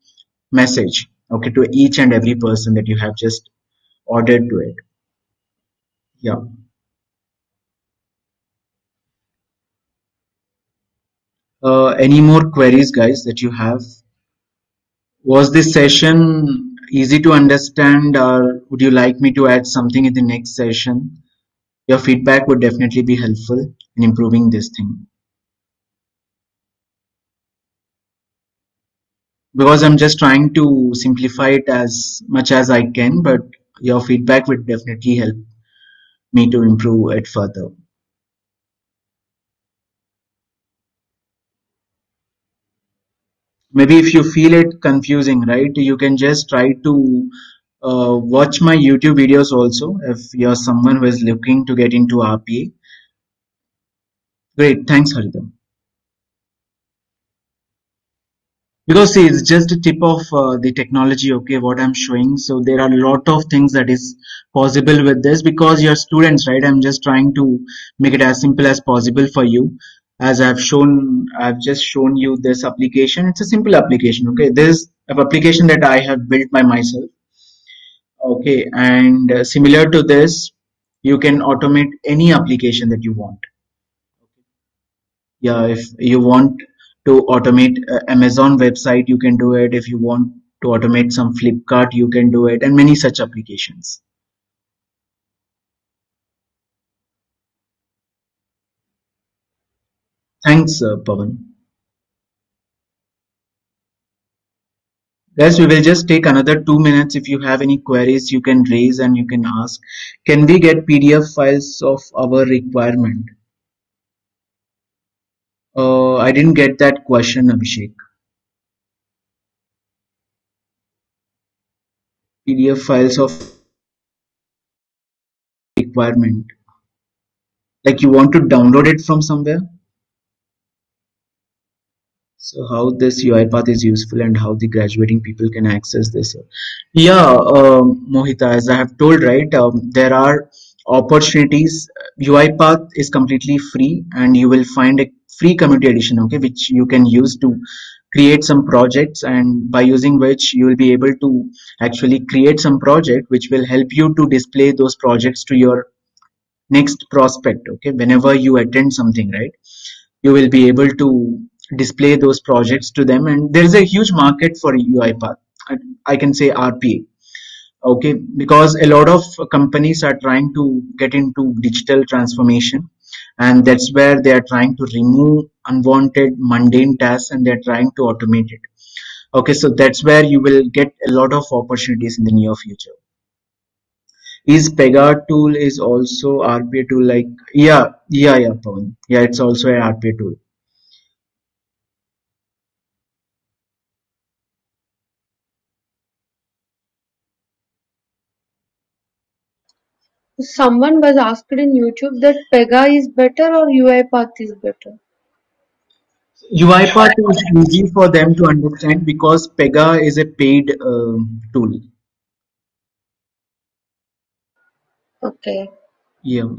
message, okay, to each and every person that you have just ordered to it. Yeah. Any more queries, guys, that you have? Was this session easy to understand, or would you like me to add something in the next session? Your feedback would definitely be helpful in improving this thing, because I'm just trying to simplify it as much as I can, but your feedback would definitely help me to improve it further. Maybe if you feel it confusing, right, you can just try to watch my YouTube videos also if you're someone who is looking to get into RPA. Great, thanks, Haridham. Because see, it's just a tip of the technology, okay, what I'm showing. So there are a lot of things that is possible with this, because you're students, right? I'm just trying to make it as simple as possible for you. As I've just shown you this application. It's a simple application, okay? This is an application that I have built by myself, okay? And similar to this, you can automate any application that you want. Yeah, if you want to automate Amazon website, you can do it. If you want to automate some Flipkart, you can do it, and many such applications. Thanks, Pavan. Guys, we will just take another 2 minutes. If you have any queries, you can raise and you can ask. Can we get PDF files of our requirement? I didn't get that question, Abhishek. PDF files of requirement. Like you want to download it from somewhere? So how this UiPath is useful and how the graduating people can access this? Yeah, Mohita, as I have told, right, there are opportunities. UiPath is completely free, and you will find a free community edition, okay, which you can use to create some projects, and by using which you will be able to actually create some project which will help you to display those projects to your next prospect, okay, whenever you attend something, right, you will be able to display those projects to them, and there is a huge market for UiPath. I can say RPA, okay, because a lot of companies are trying to get into digital transformation, and that's where they are trying to remove unwanted mundane tasks and they're trying to automate it. Okay, so that's where you will get a lot of opportunities in the near future. Is Pega tool is also RPA tool? Like, yeah, Pawan. Yeah, it's also a RPA tool.
Someone was asked in YouTube that Pega is better or UiPath is better.
UiPath is easy for them to understand because Pega is a paid tool.
Okay.
Yeah.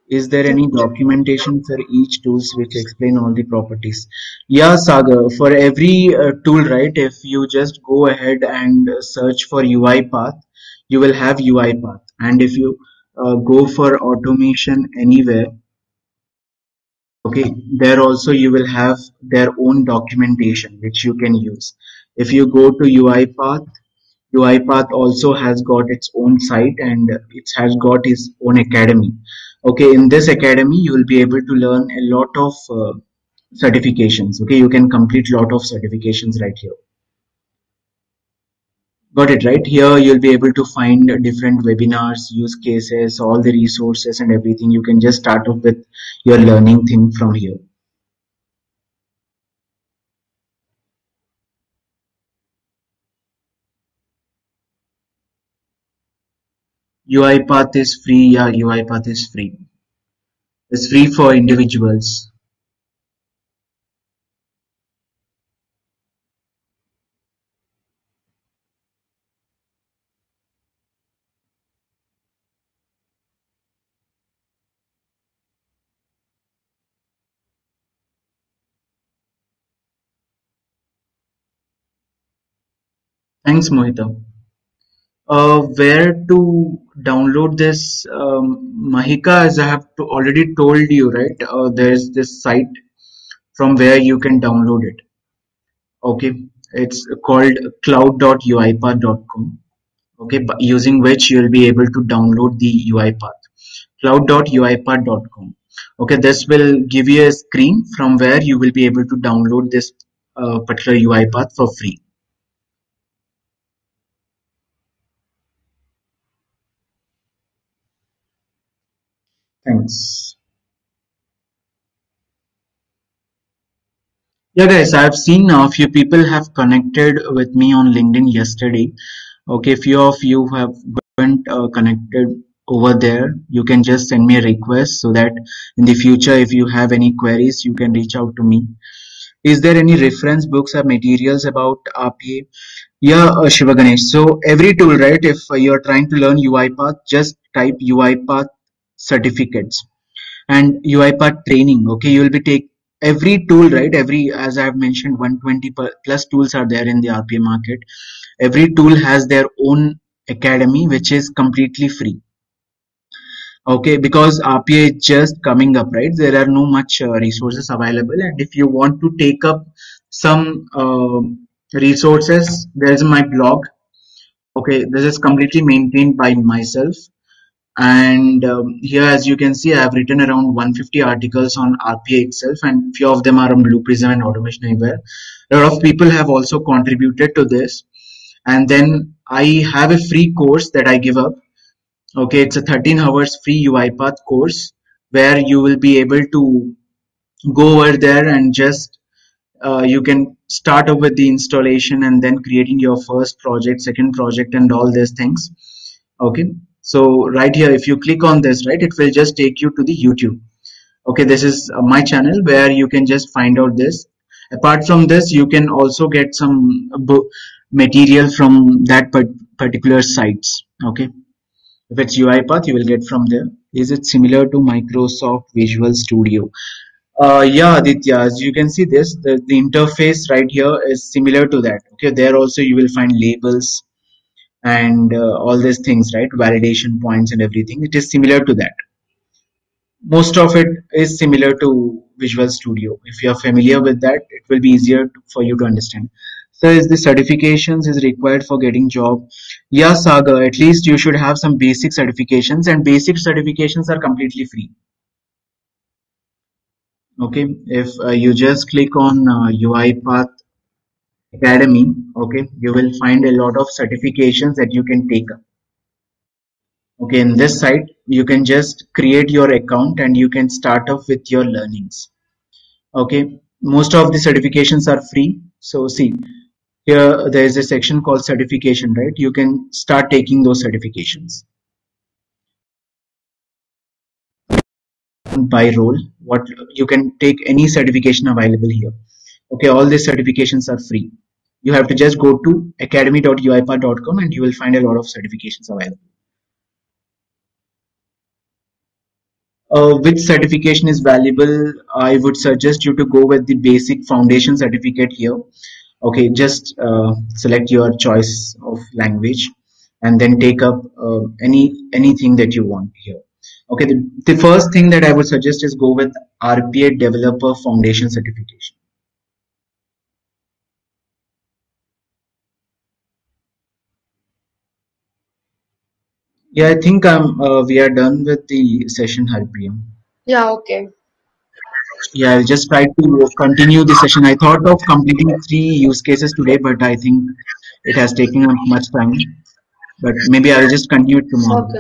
Is there any documentation for each tools which explain all the properties? Yeah, Sagar, for every tool, right, if you just go ahead and search for UiPath, you will have UiPath. And if you go for automation anywhere, okay, there also you will have their own documentation which you can use. If you go to UiPath, UiPath also has got its own site, and it has got its own academy. Okay, in this academy, you will be able to learn a lot of certifications. Okay, you can complete lot of certifications right here. Got it, right? Here you'll be able to find different webinars, use cases, all the resources and everything. You can just start off with your learning thing from here. UiPath is free. Yeah, UiPath is free. It's free for individuals. Thanks, Mohita. Where to download this, Mahika? As I have already told you, right? There's this site from where you can download it. Okay, it's called cloud.uipath.com. Okay, using which you'll be able to download the UiPath. Cloud.uipath.com. Okay, this will give you a screen from where you will be able to download this particular UiPath for free. Thanks. Yeah, guys, I've seen a few people have connected with me on LinkedIn yesterday. Okay, few of you have gotten connected over there. You can just send me a request so that in the future, if you have any queries, you can reach out to me. Is there any reference books or materials about RPA? Yeah, Shiva Ganesh. So every tool, right? If you're trying to learn UiPath, just type UiPath certificates and UiPath training. Okay, you will be take every tool, right? Every, as I have mentioned, 120 plus tools are there in the RPA market. Every tool has their own academy, which is completely free. Okay, because RPA is just coming up, right? There are no much resources available, and if you want to take up some resources, there's my blog. Okay, this is completely maintained by myself, and here, as you can see, I have written around 150 articles on RPA itself, and few of them are on Blue Prism and Automation Anywhere. A lot of people have also contributed to this, and then I have a free course that I give up. Okay, it's a 13 hours free UiPath course where you will be able to go over there and just you can start off with the installation and then creating your first project, second project, and all these things. Okay, so right here, if you click on this, right, it will just take you to the YouTube. Okay, this is my channel where you can just find out this. Apart from this, you can also get some book material from that particular sites. Okay, if it's UiPath, you will get from there. Is it similar to Microsoft Visual Studio? Yeah, Aditya, as you can see this, the interface right here is similar to that. Okay, there also you will find labels and all these things, right? Validation points and everything. It is similar to that. Most of it is similar to Visual Studio. If you are familiar with that, it will be easier for you to understand. So is the certifications is required for getting job? Yeah, Saga, at least you should have some basic certifications, and basic certifications are completely free. Okay, if you just click on UiPath Academy, okay, you will find a lot of certifications that you can take up. Okay, in this site, you can just create your account and you can start off with your learnings. Okay, most of the certifications are free. So see, here there is a section called certification, right? You can start taking those certifications by role. What you can take any certification available here. Okay, all these certifications are free. You have to just go to academy.uipath.com and you will find a lot of certifications available. Which certification is valuable? I would suggest you to go with the basic foundation certificate here. Okay, just select your choice of language and then take up anything that you want here. Okay, the first thing that I would suggest is go with RPA Developer Foundation certification. Yeah, I think we are done with the session, Haripriya.
Yeah, okay.
Yeah, I'll just try to continue the session. I thought of completing 3 use cases today, but I think It has taken up much time, but maybe I'll just continue it tomorrow.
Okay.